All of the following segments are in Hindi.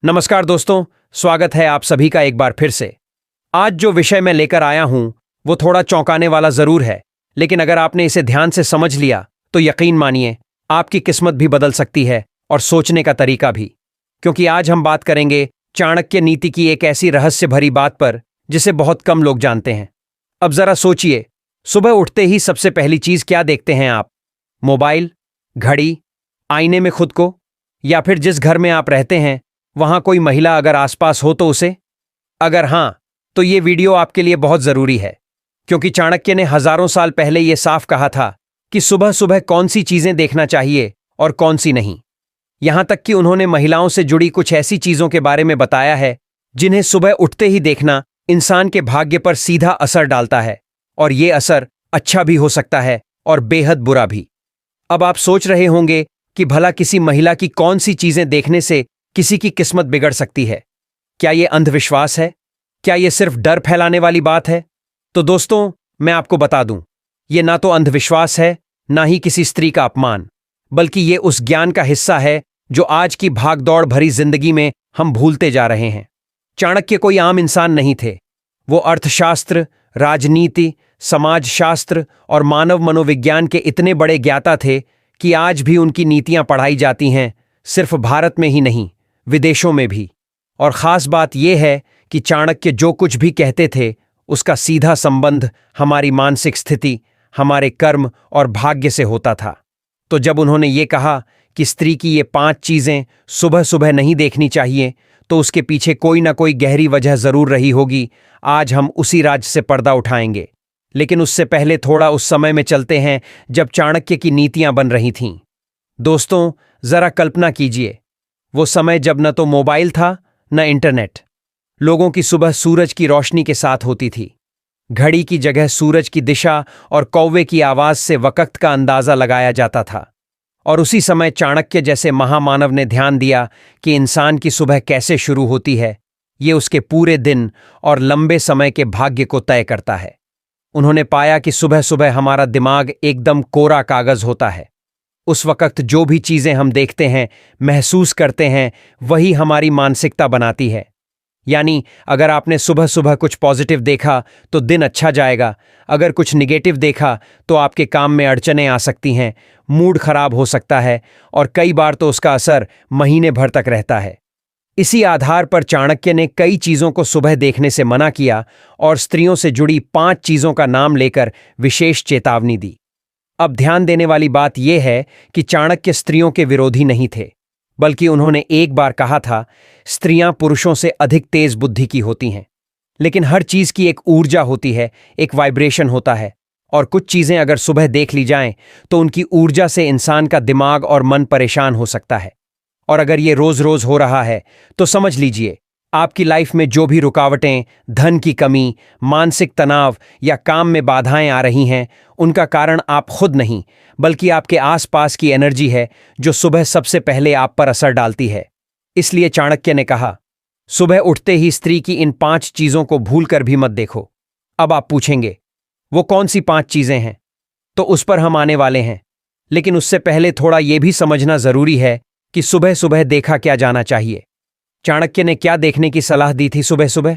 नमस्कार दोस्तों, स्वागत है आप सभी का एक बार फिर से। आज जो विषय मैं लेकर आया हूं वो थोड़ा चौंकाने वाला जरूर है, लेकिन अगर आपने इसे ध्यान से समझ लिया तो यकीन मानिए आपकी किस्मत भी बदल सकती है और सोचने का तरीका भी। क्योंकि आज हम बात करेंगे चाणक्य नीति की एक ऐसी रहस्य भरी बात पर जिसे बहुत कम लोग जानते हैं। अब जरा सोचिए, सुबह उठते ही सबसे पहली चीज क्या देखते हैं आप? मोबाइल, घड़ी, आईने में खुद को, या फिर जिस घर में आप रहते हैं वहां कोई महिला अगर आसपास हो तो उसे? अगर हां, तो ये वीडियो आपके लिए बहुत जरूरी है, क्योंकि चाणक्य ने हजारों साल पहले यह साफ कहा था कि सुबह सुबह कौन सी चीजें देखना चाहिए और कौन सी नहीं। यहां तक कि उन्होंने महिलाओं से जुड़ी कुछ ऐसी चीजों के बारे में बताया है जिन्हें सुबह उठते ही देखना इंसान के भाग्य पर सीधा असर डालता है, और ये असर अच्छा भी हो सकता है और बेहद बुरा भी। अब आप सोच रहे होंगे कि भला किसी महिला की कौन सी चीजें देखने से किसी की किस्मत बिगड़ सकती है? क्या यह अंधविश्वास है? क्या यह सिर्फ डर फैलाने वाली बात है? तो दोस्तों, मैं आपको बता दूं, यह ना तो अंधविश्वास है, ना ही किसी स्त्री का अपमान, बल्कि यह उस ज्ञान का हिस्सा है जो आज की भागदौड़ भरी जिंदगी में हम भूलते जा रहे हैं। चाणक्य कोई आम इंसान नहीं थे। वो अर्थशास्त्र, राजनीति, समाजशास्त्र और मानव मनोविज्ञान के इतने बड़े ज्ञाता थे कि आज भी उनकी नीतियां पढ़ाई जाती हैं, सिर्फ भारत में ही नहीं, विदेशों में भी। और खास बात यह है कि चाणक्य जो कुछ भी कहते थे उसका सीधा संबंध हमारी मानसिक स्थिति, हमारे कर्म और भाग्य से होता था। तो जब उन्होंने ये कहा कि स्त्री की ये 5 चीजें सुबह सुबह नहीं देखनी चाहिए, तो उसके पीछे कोई ना कोई गहरी वजह जरूर रही होगी। आज हम उसी राज से पर्दा उठाएंगे, लेकिन उससे पहले थोड़ा उस समय में चलते हैं जब चाणक्य की नीतियां बन रही थीं। दोस्तों, जरा कल्पना कीजिए, वो समय जब न तो मोबाइल था न इंटरनेट। लोगों की सुबह सूरज की रोशनी के साथ होती थी। घड़ी की जगह सूरज की दिशा और कौवे की आवाज से वक्त का अंदाजा लगाया जाता था। और उसी समय चाणक्य जैसे महामानव ने ध्यान दिया कि इंसान की सुबह कैसे शुरू होती है, ये उसके पूरे दिन और लंबे समय के भाग्य को तय करता है। उन्होंने पाया कि सुबह सुबह हमारा दिमाग एकदम कोरा कागज होता है। उस वक्त जो भी चीजें हम देखते हैं, महसूस करते हैं, वही हमारी मानसिकता बनाती है। यानी अगर आपने सुबह सुबह कुछ पॉजिटिव देखा तो दिन अच्छा जाएगा। अगर कुछ निगेटिव देखा तो आपके काम में अड़चनें आ सकती हैं, मूड खराब हो सकता है, और कई बार तो उसका असर महीने भर तक रहता है। इसी आधार पर चाणक्य ने कई चीजों को सुबह देखने से मना किया और स्त्रियों से जुड़ी 5 चीजों का नाम लेकर विशेष चेतावनी दी। अब ध्यान देने वाली बात यह है कि चाणक्य स्त्रियों के विरोधी नहीं थे, बल्कि उन्होंने एक बार कहा था, स्त्रियां पुरुषों से अधिक तेज बुद्धि की होती हैं, लेकिन हर चीज की एक ऊर्जा होती है, एक वाइब्रेशन होता है, और कुछ चीजें अगर सुबह देख ली जाएं तो उनकी ऊर्जा से इंसान का दिमाग और मन परेशान हो सकता है। और अगर ये रोज रोज हो रहा है तो समझ लीजिए आपकी लाइफ में जो भी रुकावटें, धन की कमी, मानसिक तनाव या काम में बाधाएं आ रही हैं, उनका कारण आप खुद नहीं, बल्कि आपके आसपास की एनर्जी है जो सुबह सबसे पहले आप पर असर डालती है। इसलिए चाणक्य ने कहा, सुबह उठते ही स्त्री की इन 5 चीजों को भूलकर भी मत देखो। अब आप पूछेंगे, वो कौन सी 5 चीजें हैं? तो उस पर हम आने वाले हैं, लेकिन उससे पहले थोड़ा यह भी समझना जरूरी है कि सुबह सुबह देखा क्या जाना चाहिए। चाणक्य ने क्या देखने की सलाह दी थी सुबह सुबह?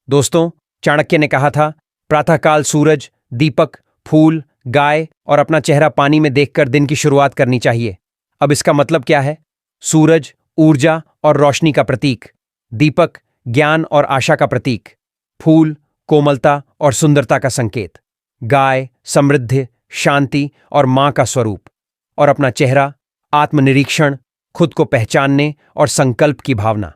दोस्तों, चाणक्य ने कहा था, प्रातःकाल सूरज, दीपक, फूल, गाय और अपना चेहरा पानी में देखकर दिन की शुरुआत करनी चाहिए। अब इसका मतलब क्या है? सूरज ऊर्जा और रोशनी का प्रतीक, दीपक ज्ञान और आशा का प्रतीक, फूल कोमलता और सुंदरता का संकेत, गाय समृद्धि, शांति और मां का स्वरूप, और अपना चेहरा आत्मनिरीक्षण, खुद को पहचानने और संकल्प की भावना।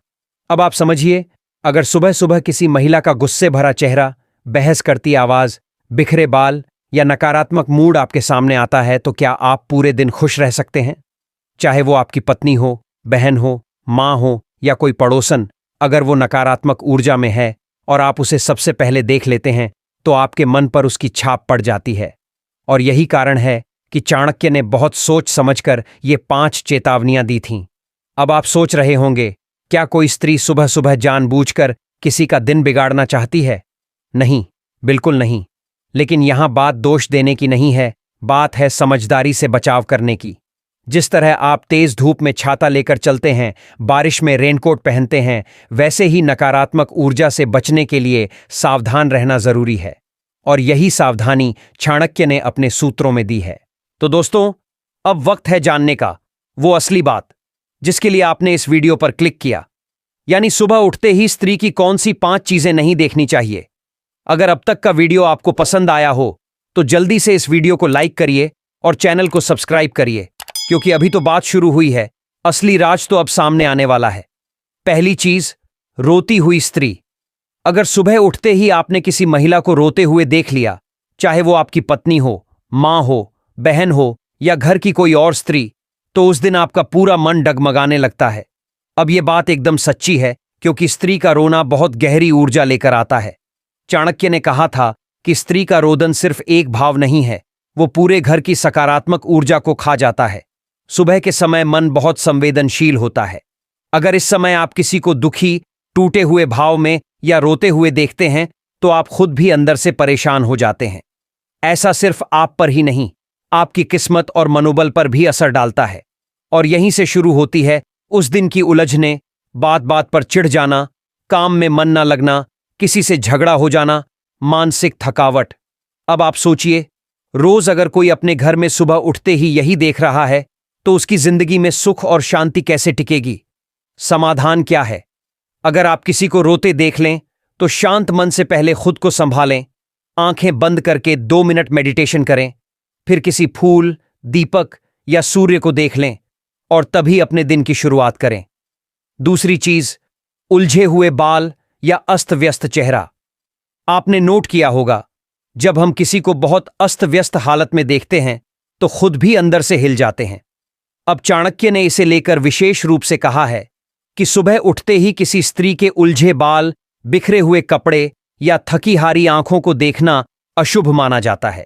अब आप समझिए, अगर सुबह सुबह किसी महिला का गुस्से भरा चेहरा, बहस करती आवाज, बिखरे बाल या नकारात्मक मूड आपके सामने आता है, तो क्या आप पूरे दिन खुश रह सकते हैं? चाहे वो आपकी पत्नी हो, बहन हो, मां हो या कोई पड़ोसन, अगर वो नकारात्मक ऊर्जा में है और आप उसे सबसे पहले देख लेते हैं तो आपके मन पर उसकी छाप पड़ जाती है। और यही कारण है कि चाणक्य ने बहुत सोच समझकर ये 5 चेतावनियां दी थीं। अब आप सोच रहे होंगे, क्या कोई स्त्री सुबह सुबह जानबूझकर किसी का दिन बिगाड़ना चाहती है? नहीं, बिल्कुल नहीं। लेकिन यहां बात दोष देने की नहीं है, बात है समझदारी से बचाव करने की। जिस तरह आप तेज धूप में छाता लेकर चलते हैं, बारिश में रेनकोट पहनते हैं, वैसे ही नकारात्मक ऊर्जा से बचने के लिए सावधान रहना जरूरी है। और यही सावधानी चाणक्य ने अपने सूत्रों में दी है। तो दोस्तों, अब वक्त है जानने का वो असली बात जिसके लिए आपने इस वीडियो पर क्लिक किया, यानी सुबह उठते ही स्त्री की कौन सी 5 चीजें नहीं देखनी चाहिए। अगर अब तक का वीडियो आपको पसंद आया हो तो जल्दी से इस वीडियो को लाइक करिए और चैनल को सब्सक्राइब करिए, क्योंकि अभी तो बात शुरू हुई है, असली राज तो अब सामने आने वाला है। पहली चीज, रोती हुई स्त्री। अगर सुबह उठते ही आपने किसी महिला को रोते हुए देख लिया, चाहे वो आपकी पत्नी हो, मां हो, बहन हो या घर की कोई और स्त्री, तो उस दिन आपका पूरा मन डगमगाने लगता है। अब ये बात एकदम सच्ची है, क्योंकि स्त्री का रोना बहुत गहरी ऊर्जा लेकर आता है। चाणक्य ने कहा था कि स्त्री का रोदन सिर्फ एक भाव नहीं है, वो पूरे घर की सकारात्मक ऊर्जा को खा जाता है। सुबह के समय मन बहुत संवेदनशील होता है। अगर इस समय आप किसी को दुखी, टूटे हुए भाव में या रोते हुए देखते हैं तो आप खुद भी अंदर से परेशान हो जाते हैं। ऐसा सिर्फ आप पर ही नहीं, आपकी किस्मत और मनोबल पर भी असर डालता है। और यहीं से शुरू होती है उस दिन की उलझने, बात बात पर चिढ़ जाना, काम में मन न लगना, किसी से झगड़ा हो जाना, मानसिक थकावट। अब आप सोचिए, रोज अगर कोई अपने घर में सुबह उठते ही यही देख रहा है तो उसकी जिंदगी में सुख और शांति कैसे टिकेगी। समाधान क्या है? अगर आप किसी को रोते देख लें तो शांत मन से पहले खुद को संभालें, आंखें बंद करके 2 मिनट मेडिटेशन करें, फिर किसी फूल, दीपक या सूर्य को देख लें और तभी अपने दिन की शुरुआत करें। दूसरी चीज, उलझे हुए बाल या अस्त व्यस्त चेहरा। आपने नोट किया होगा, जब हम किसी को बहुत अस्त व्यस्त हालत में देखते हैं तो खुद भी अंदर से हिल जाते हैं। अब चाणक्य ने इसे लेकर विशेष रूप से कहा है कि सुबह उठते ही किसी स्त्री के उलझे बाल, बिखरे हुए कपड़े या थकी हारी आंखों को देखना अशुभ माना जाता है।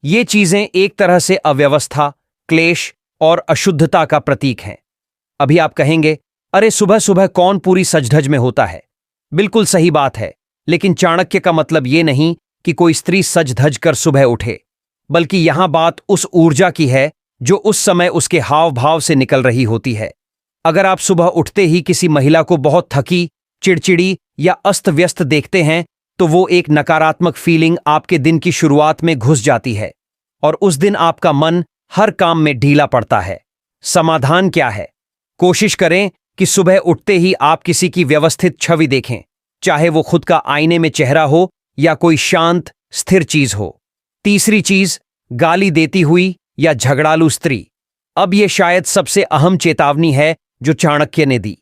ये चीजें एक तरह से अव्यवस्था, क्लेश और अशुद्धता का प्रतीक हैं। अभी आप कहेंगे, अरे सुबह सुबह कौन पूरी सजधज में होता है। बिल्कुल सही बात है, लेकिन चाणक्य का मतलब ये नहीं कि कोई स्त्री सज धज कर सुबह उठे, बल्कि यहां बात उस ऊर्जा की है जो उस समय उसके हाव भाव से निकल रही होती है। अगर आप सुबह उठते ही किसी महिला को बहुत थकी, चिड़चिड़ी या अस्त व्यस्त देखते हैं तो वो एक नकारात्मक फीलिंग आपके दिन की शुरुआत में घुस जाती है और उस दिन आपका मन हर काम में ढीला पड़ता है। समाधान क्या है? कोशिश करें कि सुबह उठते ही आप किसी की व्यवस्थित छवि देखें, चाहे वो खुद का आईने में चेहरा हो या कोई शांत, स्थिर चीज हो। तीसरी चीज, गाली देती हुई या झगड़ालू स्त्री। अब यह शायद सबसे अहम चेतावनी है जो चाणक्य ने दी।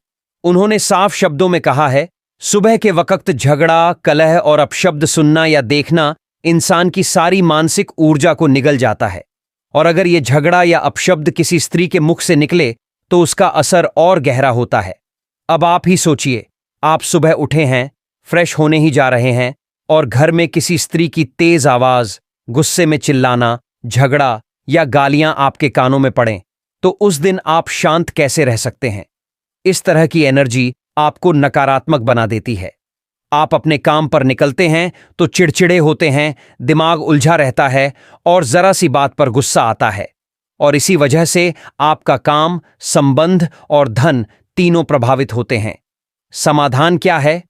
उन्होंने साफ शब्दों में कहा है, सुबह के वक्त झगड़ा, कलह और अपशब्द सुनना या देखना इंसान की सारी मानसिक ऊर्जा को निगल जाता है। और अगर यह झगड़ा या अपशब्द किसी स्त्री के मुख से निकले तो उसका असर और गहरा होता है। अब आप ही सोचिए, आप सुबह उठे हैं, फ्रेश होने ही जा रहे हैं और घर में किसी स्त्री की तेज आवाज, गुस्से में चिल्लाना, झगड़ा या गालियां आपके कानों में पड़ें, तो उस दिन आप शांत कैसे रह सकते हैं? इस तरह की एनर्जी आपको नकारात्मक बना देती है। आप अपने काम पर निकलते हैं तो चिड़चिड़े होते हैं, दिमाग उलझा रहता है और जरा सी बात पर गुस्सा आता है, और इसी वजह से आपका काम, संबंध और धन तीनों प्रभावित होते हैं। समाधान क्या है?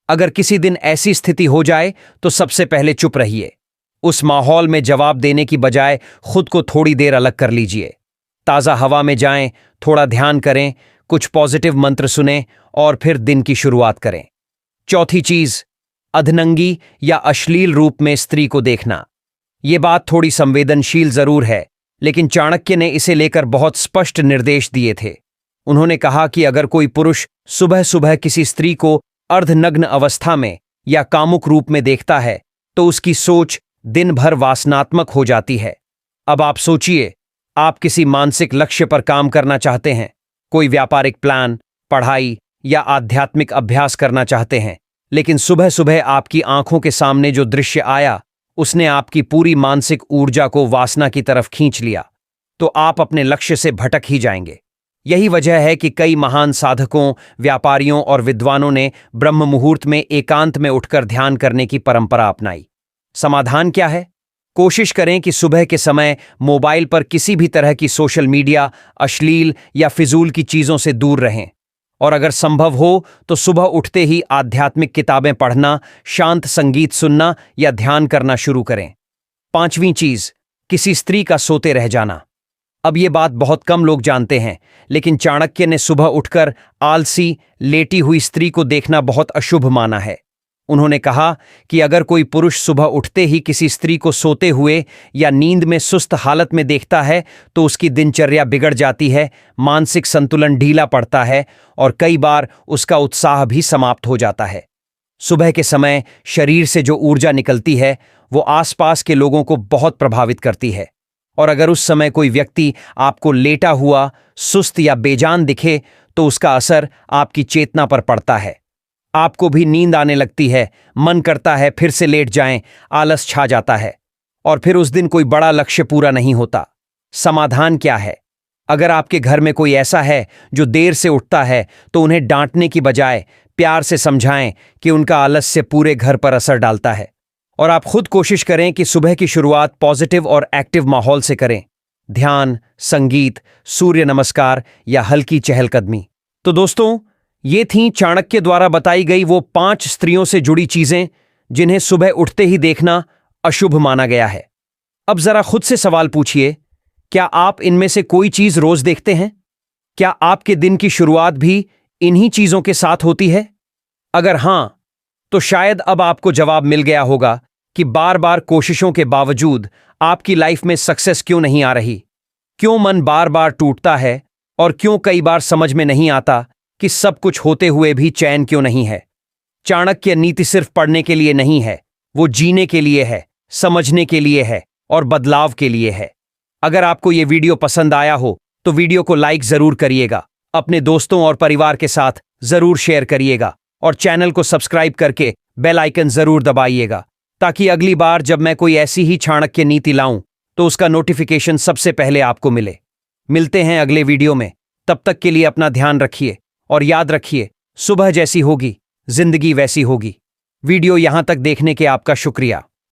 अगर किसी दिन ऐसी स्थिति हो जाए तो सबसे पहले चुप रहिए। उस माहौल में जवाब देने की बजाय खुद को थोड़ी देर अलग कर लीजिए। ताज़ा हवा में जाएं, थोड़ा ध्यान करें, कुछ पॉजिटिव मंत्र सुनें और फिर दिन की शुरुआत करें। चौथी चीज, अधनंगी या अश्लील रूप में स्त्री को देखना। ये बात थोड़ी संवेदनशील जरूर है, लेकिन चाणक्य ने इसे लेकर बहुत स्पष्ट निर्देश दिए थे। उन्होंने कहा कि अगर कोई पुरुष सुबह सुबह किसी स्त्री को अर्धनग्न अवस्था में या कामुक रूप में देखता है तो उसकी सोच दिन भर वासनात्मक हो जाती है। अब आप सोचिए, आप किसी मानसिक लक्ष्य पर काम करना चाहते हैं, कोई व्यापारिक प्लान, पढ़ाई या आध्यात्मिक अभ्यास करना चाहते हैं, लेकिन सुबह सुबह आपकी आंखों के सामने जो दृश्य आया उसने आपकी पूरी मानसिक ऊर्जा को वासना की तरफ खींच लिया, तो आप अपने लक्ष्य से भटक ही जाएंगे। यही वजह है कि कई महान साधकों, व्यापारियों और विद्वानों ने ब्रह्म मुहूर्त में एकांत में उठकर ध्यान करने की परंपरा अपनाई। समाधान क्या है? कोशिश करें कि सुबह के समय मोबाइल पर किसी भी तरह की सोशल मीडिया, अश्लील या फिजूल की चीजों से दूर रहें। और अगर संभव हो तो सुबह उठते ही आध्यात्मिक किताबें पढ़ना, शांत संगीत सुनना या ध्यान करना शुरू करें। 5वीं चीज, किसी स्त्री का सोते रह जाना। अब ये बात बहुत कम लोग जानते हैं, लेकिन चाणक्य ने सुबह उठकर आलसी, लेटी हुई स्त्री को देखना बहुत अशुभ माना है। उन्होंने कहा कि अगर कोई पुरुष सुबह उठते ही किसी स्त्री को सोते हुए या नींद में सुस्त हालत में देखता है तो उसकी दिनचर्या बिगड़ जाती है, मानसिक संतुलन ढीला पड़ता है और कई बार उसका उत्साह भी समाप्त हो जाता है। सुबह के समय शरीर से जो ऊर्जा निकलती है वो आसपास के लोगों को बहुत प्रभावित करती है। और अगर उस समय कोई व्यक्ति आपको लेटा हुआ, सुस्त या बेजान दिखे तो उसका असर आपकी चेतना पर पड़ता है। आपको भी नींद आने लगती है, मन करता है फिर से लेट जाएं, आलस छा जाता है और फिर उस दिन कोई बड़ा लक्ष्य पूरा नहीं होता। समाधान क्या है? अगर आपके घर में कोई ऐसा है जो देर से उठता है तो उन्हें डांटने की बजाय प्यार से समझाएं कि उनका आलस्य पूरे घर पर असर डालता है। और आप खुद कोशिश करें कि सुबह की शुरुआत पॉजिटिव और एक्टिव माहौल से करें। ध्यान, संगीत, सूर्य नमस्कार या हल्की चहलकदमी। तो दोस्तों, ये थीं चाणक्य द्वारा बताई गई वो 5 स्त्रियों से जुड़ी चीजें जिन्हें सुबह उठते ही देखना अशुभ माना गया है। अब जरा खुद से सवाल पूछिए, क्या आप इनमें से कोई चीज रोज देखते हैं? क्या आपके दिन की शुरुआत भी इन्हीं चीजों के साथ होती है? अगर हां, तो शायद अब आपको जवाब मिल गया होगा कि बार बार कोशिशों के बावजूद आपकी लाइफ में सक्सेस क्यों नहीं आ रही, क्यों मन बार बार टूटता है और क्यों कई बार समझ में नहीं आता कि सब कुछ होते हुए भी चैन क्यों नहीं है। चाणक्य नीति सिर्फ पढ़ने के लिए नहीं है, वो जीने के लिए है, समझने के लिए है और बदलाव के लिए है। अगर आपको ये वीडियो पसंद आया हो तो वीडियो को लाइक जरूर करिएगा, अपने दोस्तों और परिवार के साथ जरूर शेयर करिएगा और चैनल को सब्सक्राइब करके बेल आइकन जरूर दबाइएगा ताकि अगली बार जब मैं कोई ऐसी ही चाणक्य नीति लाऊं तो उसका नोटिफिकेशन सबसे पहले आपको मिले। मिलते हैं अगले वीडियो में, तब तक के लिए अपना ध्यान रखिए और याद रखिए, सुबह जैसी होगी जिंदगी वैसी होगी। वीडियो यहां तक देखने के आपका शुक्रिया।